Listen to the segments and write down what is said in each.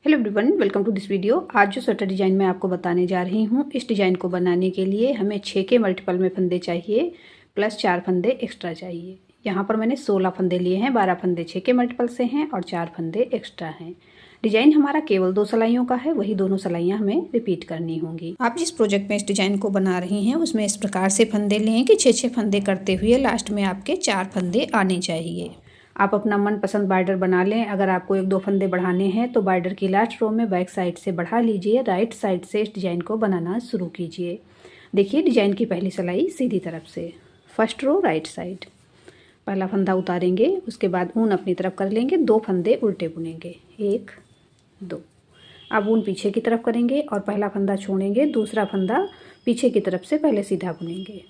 Hello everyone, welcome to this video. आज जो sweater design मैं आपको बताने जा रही हूँ, इस डिज़ाइन को बनाने के लिए हमें 6 के मल्टीपल में फंदे चाहिए प्लस 4 फंदे एक्स्ट्रा चाहिए। यहाँ पर मैंने 16 फंदे लिए हैं, 12 फंदे 6 के मल्टीपल से हैं और 4 फंदे एक्स्ट्रा हैं। डिज़ाइन हमारा केवल 2 सिलाइयों का है, वही दोनों सिलाइयाँ हमें रिपीट करनी होंगी। आप जिस प्रोजेक्ट में इस डिज़ाइन को बना रही हैं उसमें इस प्रकार से फंदे लें कि 6 फंदे करते हुए लास्ट में आपके 4 फंदे आने चाहिए। आप अपना मनपसंद बॉर्डर बना लें। अगर आपको 1-2 फंदे बढ़ाने हैं तो बॉर्डर की लास्ट रो में बैक साइड से बढ़ा लीजिए, राइट साइड से इस डिज़ाइन को बनाना शुरू कीजिए। देखिए डिज़ाइन की पहली सिलाई सीधी तरफ से, फर्स्ट रो राइट साइड, पहला फंदा उतारेंगे, उसके बाद ऊन अपनी तरफ कर लेंगे, 2 फंदे उल्टे बुनेंगे, 1 2। अब ऊन पीछे की तरफ करेंगे और पहला फंदा छोड़ेंगे, दूसरा फंदा पीछे की तरफ से पहले सीधा बुनेंगे।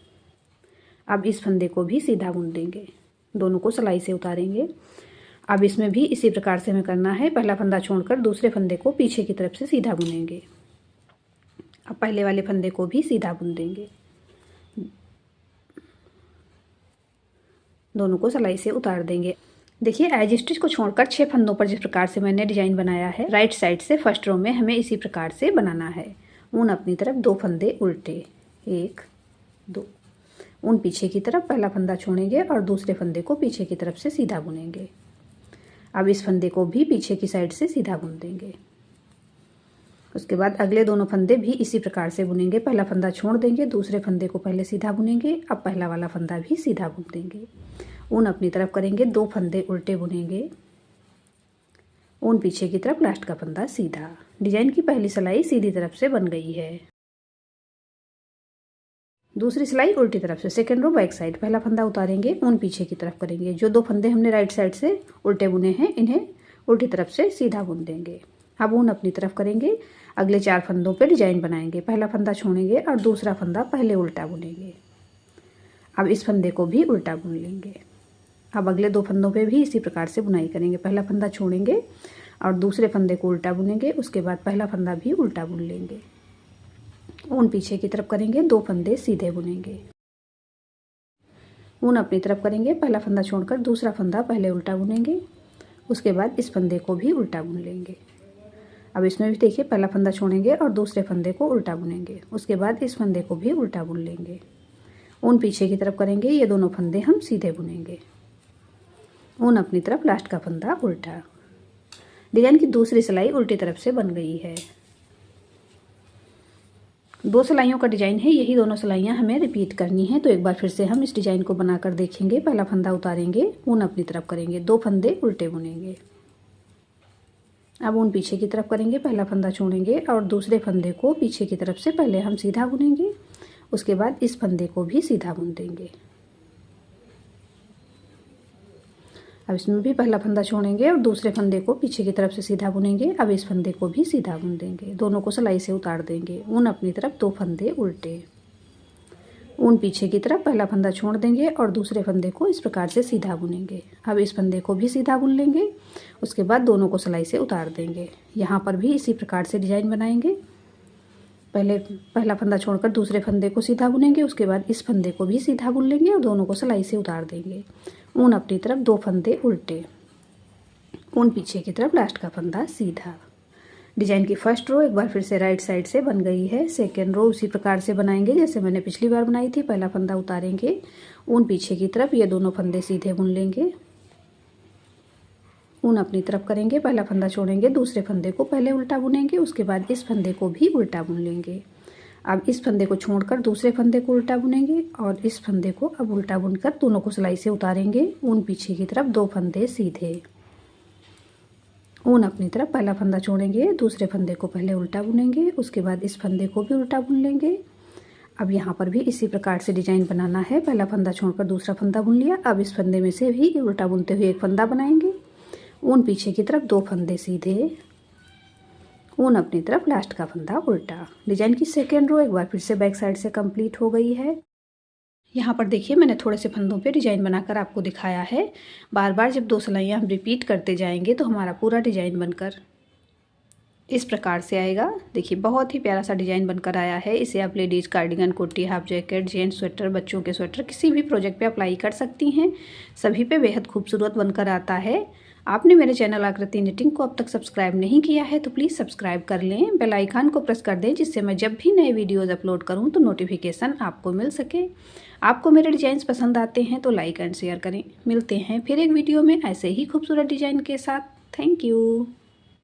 अब इस फंदे को भी सीधा बुन देंगे, दोनों को सिलाई से उतारेंगे। अब इसमें भी इसी प्रकार से हमें करना है, पहला फंदा छोड़कर दूसरे फंदे को पीछे की तरफ से सीधा बुनेंगे। अब पहले वाले फंदे को भी सीधा बुन देंगे, दोनों को सिलाई से उतार देंगे। देखिए एज स्टिच को छोड़कर 6 फंदों पर जिस प्रकार से मैंने डिजाइन बनाया है, राइट साइड से फर्स्ट रो में हमें इसी प्रकार से बनाना है। ऊन अपनी तरफ, 2 फंदे उल्टे, 1 2। ऊन पीछे की तरफ, पहला फंदा छोड़ेंगे और दूसरे फंदे को पीछे की तरफ से सीधा बुनेंगे। अब इस फंदे को भी पीछे की साइड से सीधा बुन देंगे। उसके बाद अगले दोनों फंदे भी इसी प्रकार से बुनेंगे, पहला फंदा छोड़ देंगे, दूसरे फंदे को पहले सीधा बुनेंगे। अब पहला वाला फंदा भी सीधा बुन देंगे। ऊन अपनी तरफ करेंगे, 2 फंदे उल्टे बुनेंगे, ऊन पीछे की तरफ, लास्ट का फंदा सीधा। डिजाइन की पहली सिलाई सीधी तरफ से बन गई है। दूसरी सिलाई उल्टी तरफ से, सेकंड रो बैक साइड, पहला फंदा उतारेंगे, ऊन पीछे की तरफ करेंगे। जो 2 फंदे हमने राइट साइड से उल्टे बुने हैं, इन्हें उल्टी तरफ से सीधा बुन देंगे। अब ऊन अपनी तरफ करेंगे, अगले 4 फंदों पे डिजाइन बनाएंगे। पहला फंदा छोड़ेंगे और दूसरा फंदा पहले उल्टा बुनेंगे। अब इस फंदे को भी उल्टा बुन लेंगे। अब अगले 2 फंदों पे भी इसी प्रकार से बुनाई करेंगे, पहला फंदा छोड़ेंगे और दूसरे फंदे को उल्टा बुनेंगे। उसके बाद पहला फंदा भी उल्टा बुन लेंगे, ऊन पीछे की तरफ करेंगे, 2 फंदे सीधे बुनेंगे। ऊन अपनी तरफ करेंगे, पहला फंदा छोड़कर दूसरा फंदा पहले उल्टा बुनेंगे। उसके बाद इस फंदे को भी उल्टा बुन लेंगे। अब इसमें भी देखिए, पहला फंदा छोड़ेंगे और दूसरे फंदे को उल्टा बुनेंगे। उसके बाद इस फंदे को भी उल्टा बुन लेंगे। ऊन पीछे की तरफ करेंगे, ये दोनों फंदे हम सीधे बुनेंगे। ऊन अपनी तरफ, लास्ट का फंदा उल्टा। डिजाइन की दूसरी सिलाई उल्टी तरफ से बन गई है। 2 सिलाइयों का डिजाइन है, यही दोनों सिलाइयाँ हमें रिपीट करनी है। तो एक बार फिर से हम इस डिजाइन को बनाकर देखेंगे। पहला फंदा उतारेंगे, ऊन अपनी तरफ करेंगे, 2 फंदे उल्टे बुनेंगे। अब ऊन पीछे की तरफ करेंगे, पहला फंदा छोड़ेंगे और दूसरे फंदे को पीछे की तरफ से पहले हम सीधा बुनेंगे। उसके बाद इस फंदे को भी सीधा बुन देंगे। अब इसमें भी पहला फंदा छोड़ेंगे और दूसरे फंदे को पीछे की तरफ से सीधा बुनेंगे। अब इस फंदे को भी सीधा बुन देंगे, दोनों को सिलाई से उतार देंगे। ऊन अपनी तरफ, 2 फंदे उल्टे, ऊन पीछे की तरफ, पहला फंदा छोड़ देंगे और दूसरे फंदे को इस प्रकार से सीधा बुनेंगे। अब इस फंदे को भी सीधा बुन लेंगे। उसके बाद दोनों को सिलाई से उतार देंगे। यहाँ पर भी इसी प्रकार से डिजाइन बनाएंगे। पहला फंदा छोड़कर दूसरे फंदे को सीधा बुनेंगे। उसके बाद इस फंदे को भी सीधा बुन लेंगे और दोनों को सिलाई से उतार देंगे। ऊन अपनी तरफ, 2 फंदे उल्टे, ऊन पीछे की तरफ, लास्ट का फंदा सीधा। डिजाइन की फर्स्ट रो एक बार फिर से राइट साइड से बन गई है। सेकेंड रो उसी प्रकार से बनाएंगे जैसे मैंने पिछली बार बनाई थी। पहला फंदा उतारेंगे, ऊन पीछे की तरफ, ये दोनों फंदे सीधे बुन लेंगे। ऊन अपनी तरफ करेंगे, पहला फंदा छोड़ेंगे, दूसरे फंदे को पहले उल्टा बुनेंगे। उसके बाद इस फंदे को भी उल्टा बुन लेंगे। अब इस फंदे को छोड़कर दूसरे फंदे को उल्टा बुनेंगे और इस फंदे को अब उल्टा बुनकर दोनों को सिलाई से उतारेंगे। ऊन पीछे की तरफ, 2 फंदे सीधे, ऊन अपनी तरफ, पहला फंदा छोड़ेंगे, दूसरे फंदे को पहले उल्टा बुनेंगे। उसके बाद इस फंदे को भी उल्टा बुन लेंगे। अब यहाँ पर भी इसी प्रकार से डिजाइन बनाना है। पहला फंदा छोड़कर दूसरा फंदा बुन लिया। अब इस फंदे में से भी उल्टा बुनते हुए एक फंदा बनाएंगे। ऊन पीछे की तरफ, 2 फंदे सीधे, ऊन अपनी तरफ, लास्ट का फंदा उल्टा। डिजाइन की सेकेंड रो एक बार फिर से बैक साइड से कंप्लीट हो गई है। यहाँ पर देखिए, मैंने थोड़े से फंदों पे डिजाइन बनाकर आपको दिखाया है। बार बार जब 2 सिलाइयाँ हम रिपीट करते जाएंगे तो हमारा पूरा डिजाइन बनकर इस प्रकार से आएगा। देखिए बहुत ही प्यारा सा डिज़ाइन बनकर आया है। इसे आप लेडीज़ कार्डिगन, कोटी, हाफ जैकेट, जेंट्स स्वेटर, बच्चों के स्वेटर किसी भी प्रोजेक्ट पे अप्लाई कर सकती हैं। सभी पे बेहद खूबसूरत बनकर आता है। आपने मेरे चैनल आकृति निटिंग को अब तक सब्सक्राइब नहीं किया है तो प्लीज़ सब्सक्राइब कर लें, बेल आइकन को प्रेस कर दें, जिससे मैं जब भी नए वीडियोज़ अपलोड करूँ तो नोटिफिकेशन आपको मिल सके। आपको मेरे डिज़ाइंस पसंद आते हैं तो लाइक एंड शेयर करें। मिलते हैं फिर एक वीडियो में ऐसे ही खूबसूरत डिज़ाइन के साथ। Thank you.